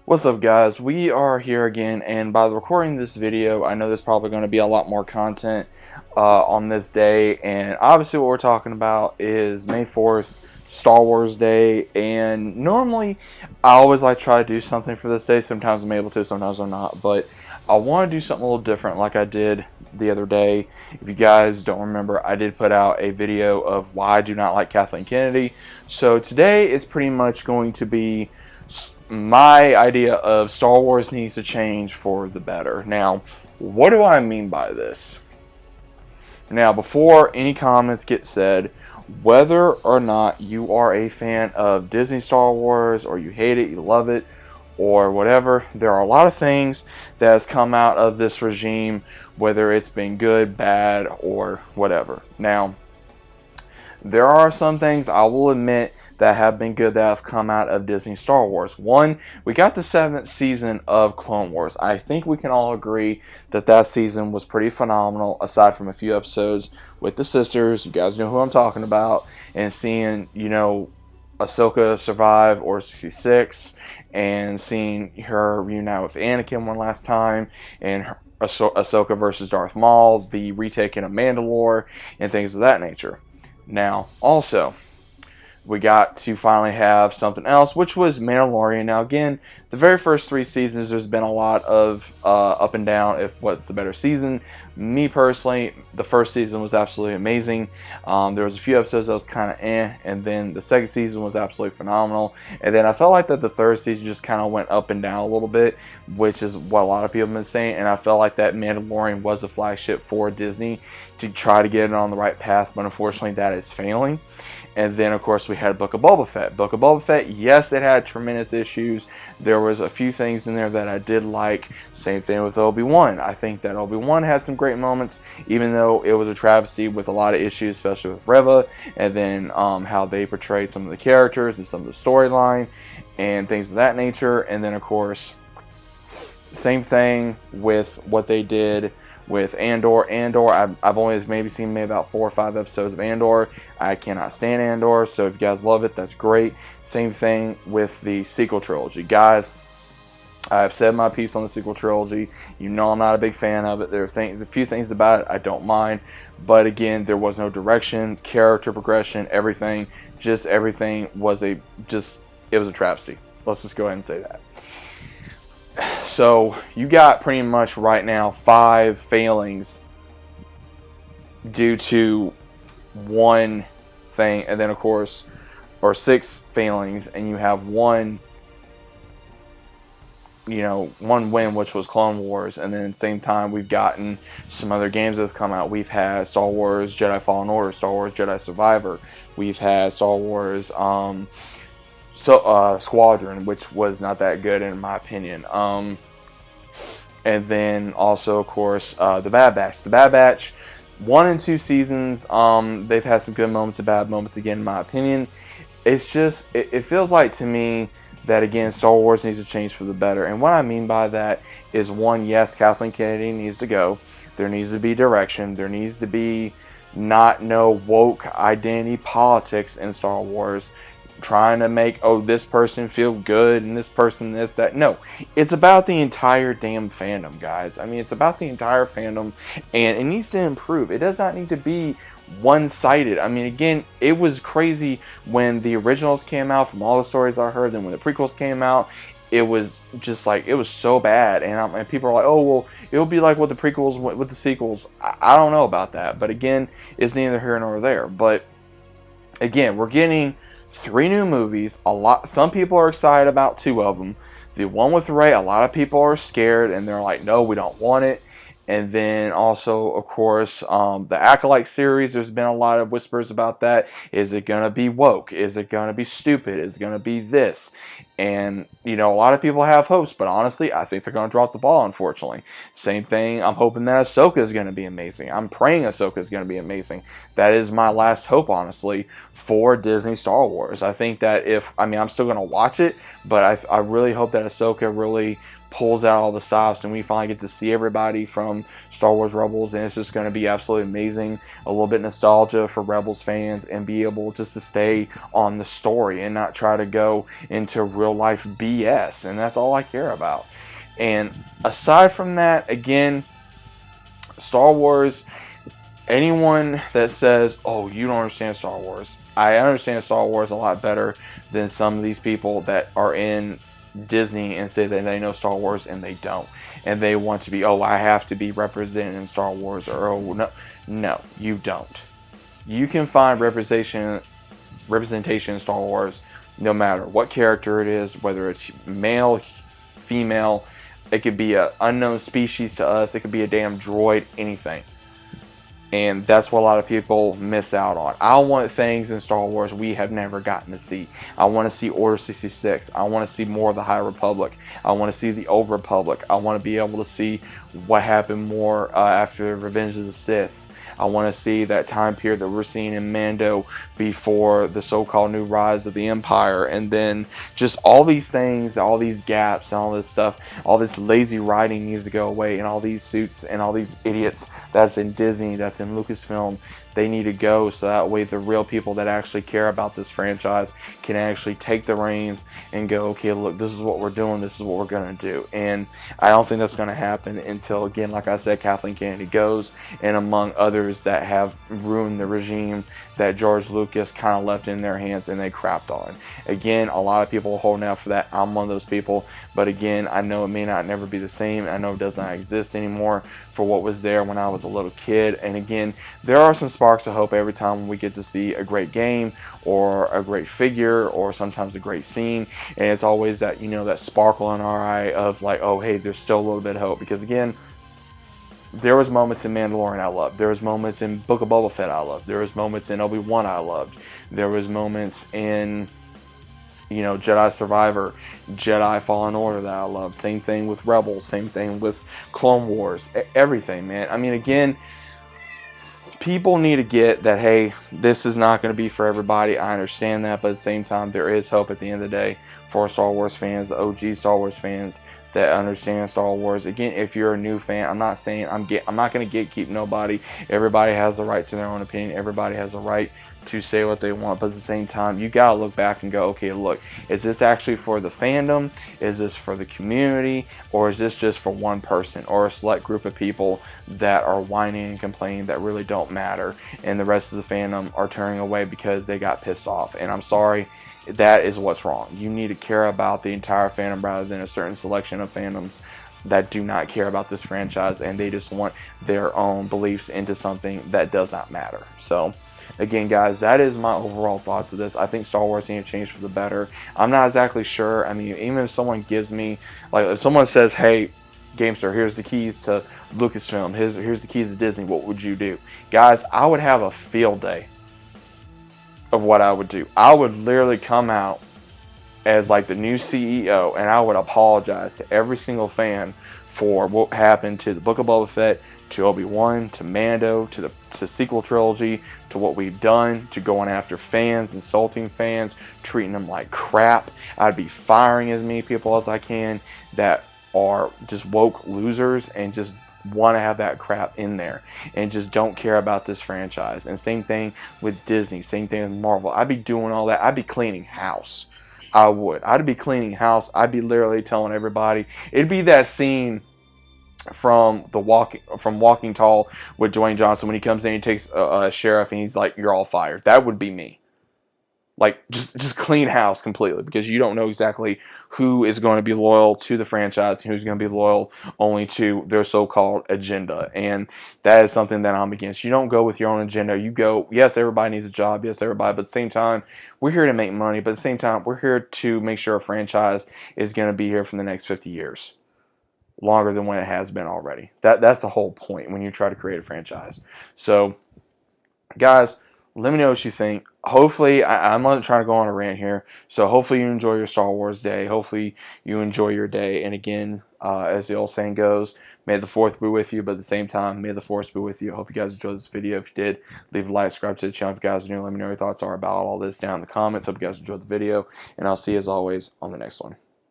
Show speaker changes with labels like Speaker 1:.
Speaker 1: What's up, guys? We are here again, and by recording this video, I know there's probably going to be a lot more content on this day. And obviously, what we're talking about is May 4th, Star Wars Day. And normally, I always like try to do something for this day. Sometimes I'm able to, sometimes I'm not. But I want to do something a little different, like I did the other day. If you guys don't remember, I did put out a video of why I do not like Kathleen Kennedy. So today is pretty much going to be my idea of Star Wars needs to change for the better. Now, what do I mean by this? Now, before any comments get said, whether or not you are a fan of Disney Star Wars, or you hate it, you love it, or whatever, there are a lot of things that has come out of this regime, whether it's been good, bad, or whatever. Now, there are some things I will admit that have been good that have come out of Disney Star Wars. One, we got the 7th season of Clone Wars. I think we can all agree that that season was pretty phenomenal, aside from a few episodes with the sisters. You guys know who I'm talking about. And seeing, Ahsoka survive Order 66, and seeing her reunite with Anakin one last time, and Ahsoka versus Darth Maul, the retaking of Mandalore, and things of that nature. Now, also, we got to finally have something else, which was Mandalorian. Now, again, the very first 3 seasons, there's been a lot of up and down if what's the better season. Me, personally, the first season was absolutely amazing. There was a few episodes that was kind of and then the second season was absolutely phenomenal. And then I felt like that the third season just kind of went up and down a little bit, which is what a lot of people have been saying. And I felt like that Mandalorian was a flagship for Disney to try to get it on the right path, but unfortunately that is failing. And then, of course, we had Book of Boba Fett. Book of Boba Fett, yes, it had tremendous issues. There was a few things in there that I did like. Same thing with Obi-Wan. I think that Obi-Wan had some great moments, even though it was a travesty with a lot of issues, especially with Reva, and then how they portrayed some of the characters and some of the storyline and things of that nature. And then, of course, same thing with what they did with Andor. I've only maybe seen about 4 or 5 episodes of Andor. I cannot stand Andor, so if you guys love it, that's great. Same thing with the sequel trilogy. Guys, I've said my piece on the sequel trilogy. You know I'm not a big fan of it. There are a few things about it I don't mind, but again, there was no direction, character progression, everything. Just everything was it was a travesty. Let's just go ahead and say that. So you got pretty much right now 5 failings due to one thing, and then of course, or 6 failings, and you have one win, which was Clone Wars. And then at the same time, we've gotten some other games that's come out. We've had Star Wars Jedi Fallen Order, Star Wars Jedi Survivor. We've had Star Wars Squadron, which was not that good in my opinion. And then also, of course, the Bad Batch. The Bad Batch, 1 and 2 seasons. They've had some good moments and bad moments. Again, in my opinion, it's just it feels like to me that again Star Wars needs to change for the better. And what I mean by that is, one, yes, Kathleen Kennedy needs to go. There needs to be direction. There needs to be no woke identity politics in Star Wars, trying to make, this person feel good and this person this, that. No, it's about the entire damn fandom, guys. I mean, it's about the entire fandom, and it needs to improve. It does not need to be one-sided. I mean, again, it was crazy when the originals came out, from all the stories I heard. Then when the prequels came out, it was just like, it was so bad, and people are like, oh, well, it'll be like with the prequels, with the sequels. I don't know about that, but again, it's neither here nor there. But again, we're getting 3 new movies. Some people are excited about 2 of them. The one with Rey, a lot of people are scared, and they're like, no, we don't want it. And then also, of course, the Acolyte series, there's been a lot of whispers about that. Is it going to be woke? Is it going to be stupid? Is it going to be this? And, a lot of people have hopes, but honestly, I think they're going to drop the ball, unfortunately. Same thing, I'm hoping that Ahsoka is going to be amazing. I'm praying Ahsoka is going to be amazing. That is my last hope, honestly, for Disney Star Wars. I think that I'm still going to watch it, but I really hope that Ahsoka really pulls out all the stops, and we finally get to see everybody from Star Wars Rebels, and it's just going to be absolutely amazing. A little bit nostalgia for Rebels fans, and be able just to stay on the story and not try to go into real life BS, and that's all I care about. And aside from that, again, Star Wars, anyone that says, oh, you don't understand Star Wars, I understand Star Wars a lot better than some of these people that are in Disney and say that they know Star Wars and they don't. And they want to be, oh, I have to be represented in Star Wars, or oh, no, you don't. You can find representation in Star Wars no matter what character it is, whether it's male, female, it could be an unknown species to us, it could be a damn droid, anything. And that's what a lot of people miss out on. I want things in Star Wars we have never gotten to see. I want to see Order 66. I want to see more of the High Republic. I want to see the Old Republic. I want to be able to see what happened more after Revenge of the Sith. I want to see that time period that we're seeing in Mando before the so-called new rise of the Empire, and then just all these things, all these gaps, and all this stuff, all this lazy writing needs to go away, and all these suits and all these idiots that's in Disney, that's in Lucasfilm, they need to go, so that way the real people that actually care about this franchise can actually take the reins and go, okay, look, this is what we're doing, this is what we're going to do. And I don't think that's going to happen until, again, like I said, Kathleen Kennedy goes, and among others that have ruined the regime that George Lucas kind of left in their hands and they crapped on. Again, a lot of people are holding out for that. I'm one of those people, but again, I know it may not never be the same. I know it does not exist anymore for what was there when I was a little kid. And again, there are some sparks of hope every time we get to see a great game or a great figure or sometimes a great scene, and it's always that, you know, that sparkle in our eye of like, oh hey, there's still a little bit of hope. Because again, there was moments in Mandalorian I loved. There was moments in Book of Boba Fett I loved. There was moments in Obi-Wan I loved. There was moments in, you know, Jedi Survivor, Jedi Fallen Order that I loved. Same thing with Rebels. Same thing with Clone Wars. Everything, man. I mean, again, people need to get that, hey, this is not going to be for everybody. I understand that, but at the same time, there is hope at the end of the day for Star Wars fans, the OG Star Wars fans that understand Star Wars. Again, if you're a new fan, I'm not saying I'm not going to gatekeep nobody. Everybody has the right to their own opinion. Everybody has the right to say what they want, but at the same time, you gotta look back and go, okay, look, is this actually for the fandom? Is this for the community? Or is this just for one person or a select group of people that are whining and complaining that really don't matter, and the rest of the fandom are turning away because they got pissed off? And I'm sorry, that is what's wrong. You need to care about the entire fandom rather than a certain selection of fandoms that do not care about this franchise, and they just want their own beliefs into something that does not matter. So again, guys, that is my overall thoughts of this. I think Star Wars needs to change for the better. I'm not exactly sure. I mean, even if someone gives me, like, if someone says, hey, Gamester, here's the keys to Lucasfilm, here's the keys to Disney, what would you do? Guys, I would have a field day of what I would do. I would literally come out as like the new CEO, and I would apologize to every single fan for what happened to the Book of Boba Fett, to Obi-Wan, to Mando, to the sequel trilogy, to what we've done, to going after fans, insulting fans, treating them like crap. I'd be firing as many people as I can that are just woke losers and just want to have that crap in there and just don't care about this franchise. And same thing with Disney, same thing with Marvel. I'd be doing all that. I'd be cleaning house. I would. I'd be cleaning house. I'd be literally telling everybody. It'd be that scene from Walking Tall with Dwayne Johnson when he comes in, he takes a sheriff and he's like, "You're all fired." That would be me. Like, just clean house completely, because you don't know exactly who is going to be loyal to the franchise and who's going to be loyal only to their so-called agenda. And that is something that I'm against. You don't go with your own agenda. You go, yes, everybody needs a job. Yes, everybody. But at the same time, we're here to make money. But at the same time, we're here to make sure a franchise is going to be here for the next 50 years. Longer than when it has been already. That's the whole point when you try to create a franchise. So, guys, let me know what you think. Hopefully, I'm not trying to go on a rant here. So hopefully you enjoy your Star Wars day. Hopefully you enjoy your day. And again, as the old saying goes, may the 4th be with you. But at the same time, may the Force be with you. I hope you guys enjoyed this video. If you did, leave a like, subscribe to the channel. If you guys are new, let me know what your thoughts are about all this down in the comments. Hope you guys enjoyed the video. And I'll see you as always on the next one.